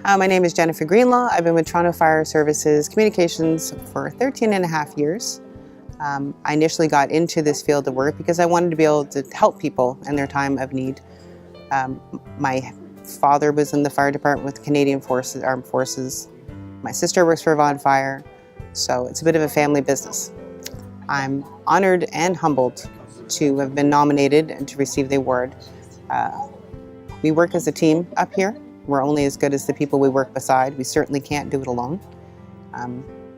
My name is Jennifer Greenlaw. I've been with TorontoFire Services Communications for 13 and a half years. I initially got into this field of work because I wanted to be able to help people in their time of need. My father was in the fire department with Canadian Forces, Armed Forces. My sister works for Vaughan Fire, so it's a bit of a family business. I'm honored and humbled to have been nominated and to receive the award. We work as a team up here. We're only as good as the people we work beside. We certainly can't do it alone.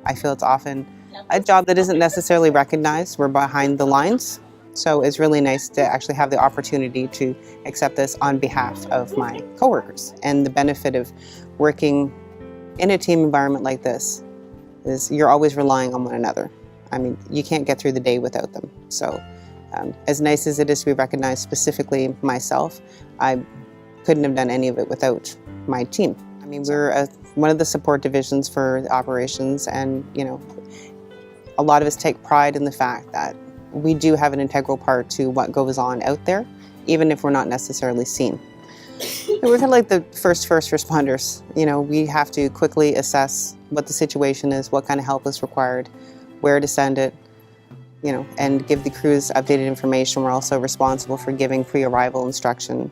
I feel it's often a job that isn't necessarily recognized. We're behind the lines. So it's really nice to actually have the opportunity to accept this on behalf of my coworkers. And the benefit of working in a team environment like this is you're always relying on one another. I mean, you can't get through the day without them. So as nice as it is to be recognized, specifically myself, I couldn't have done any of it without my team. I mean, we're one of the support divisions for the operations, and a lot of us take pride in the fact that we do have an integral part to what goes on out there, even if we're not necessarily seen. And we're kind of like the first responders. We have to quickly assess what the situation is, what kind of help is required, where to send it, and give the crews updated information. We're also responsible for giving pre-arrival instruction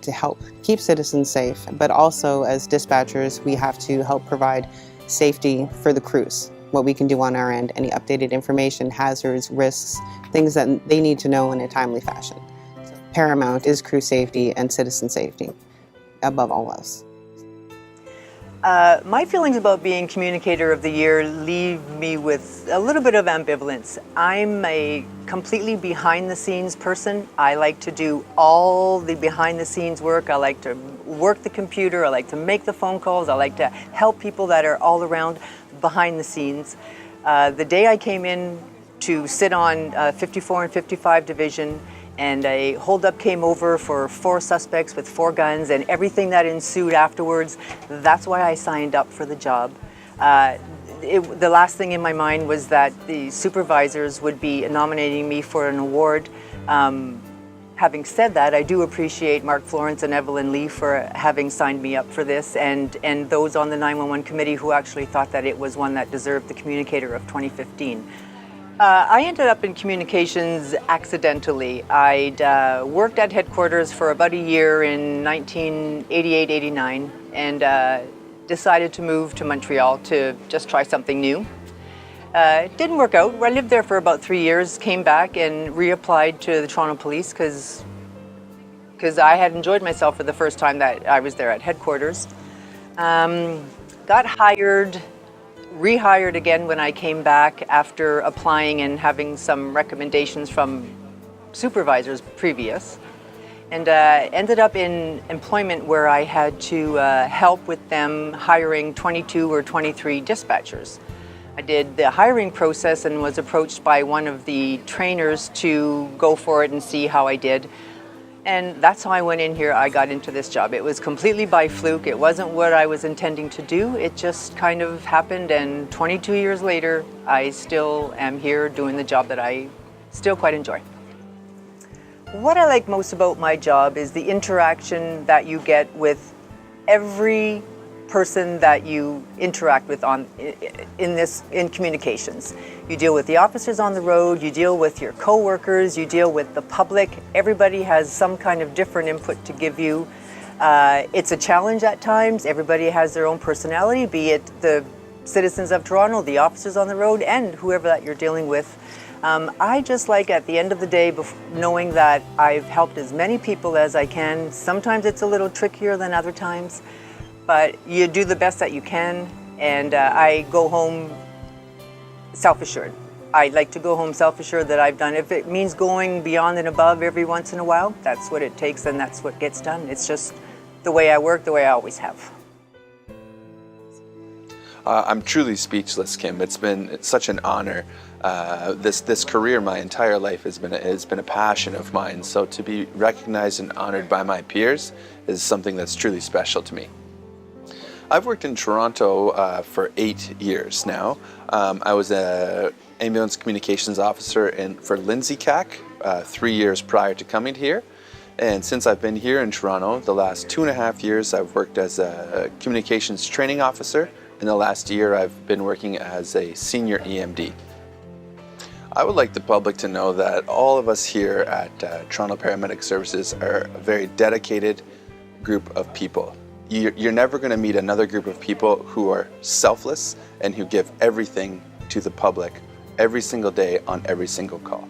to help keep citizens safe, but also as dispatchers, we have to help provide safety for the crews, what we can do on our end, any updated information, hazards, risks, things that they need to know in a timely fashion. So paramount is crew safety and citizen safety above all else. My feelings about being Communicator of the Year leave me with a little bit of ambivalence. I'm a completely behind-the-scenes person. I like to do all the behind-the-scenes work. I like to work the computer. I like to make the phone calls. I like to help people that are all around behind the scenes. The day I came in to sit on 54 and 55 Division, and a holdup came over for 4 suspects with 4 guns and everything that ensued afterwards. That's why I signed up for the job. The last thing in my mind was that the supervisors would be nominating me for an award. Having said that, I do appreciate Mark Florence and Evelyn Lee for having signed me up for this, and those on the 911 committee who actually thought that it was one that deserved the Communicator of 2015. I ended up in communications accidentally. I'd worked at headquarters for about a year in 1988-89 and decided to move to Montreal to just try something new. It didn't work out. I lived there for about 3 years, came back and reapplied to the Toronto Police because I had enjoyed myself for the first time that I was there at headquarters. Got hired, rehired again when I came back after applying and having some recommendations from supervisors previous, and ended up in employment where I had to help with them hiring 22 or 23 dispatchers. I did the hiring process and was approached by one of the trainers to go for it and see how I did. And that's how I went in here. I got into this job. It was completely by fluke. It wasn't what I was intending to do. It just kind of happened, and 22 years later, I still am here doing the job that I still quite enjoy. What I like most about my job is the interaction that you get with every person that you interact with in communications. You deal with the officers on the road, you deal with your co-workers, you deal with the public. Everybody has some kind of different input to give you. It's a challenge at times. Everybody has their own personality, be it the citizens of Toronto, the officers on the road, and whoever that you're dealing with. I just like at the end of the day knowing that I've helped as many people as I can. Sometimes it's a little trickier than other times, but you do the best that you can, and I go home self-assured. I like to go home self-assured that I've done. If it means going beyond and above every once in a while, that's what it takes and that's what gets done. It's just the way I work, the way I always have. I'm truly speechless, Kim. It's been such an honor. This career, my entire life, has been a passion of mine. So to be recognized and honored by my peers is something that's truly special to me. I've worked in Toronto for 8 years now. I was an ambulance communications officer for Lindsay CAC 3 years prior to coming here. And since I've been here in Toronto, the last 2.5 years I've worked as a communications training officer. In the last year I've been working as a senior EMD. I would like the public to know that all of us here at Toronto Paramedic Services are a very dedicated group of people. You're never going to meet another group of people who are selfless and who give everything to the public every single day on every single call.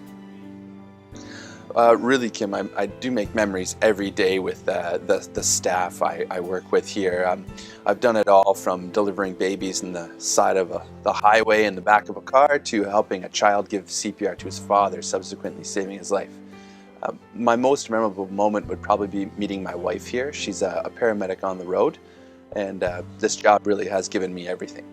Really, Kim, I do make memories every day with the staff I work with here. I've done it all from delivering babies in the side of the highway in the back of a car to helping a child give CPR to his father, subsequently saving his life. My most memorable moment would probably be meeting my wife here. She's a paramedic on the road, and this job really has given me everything.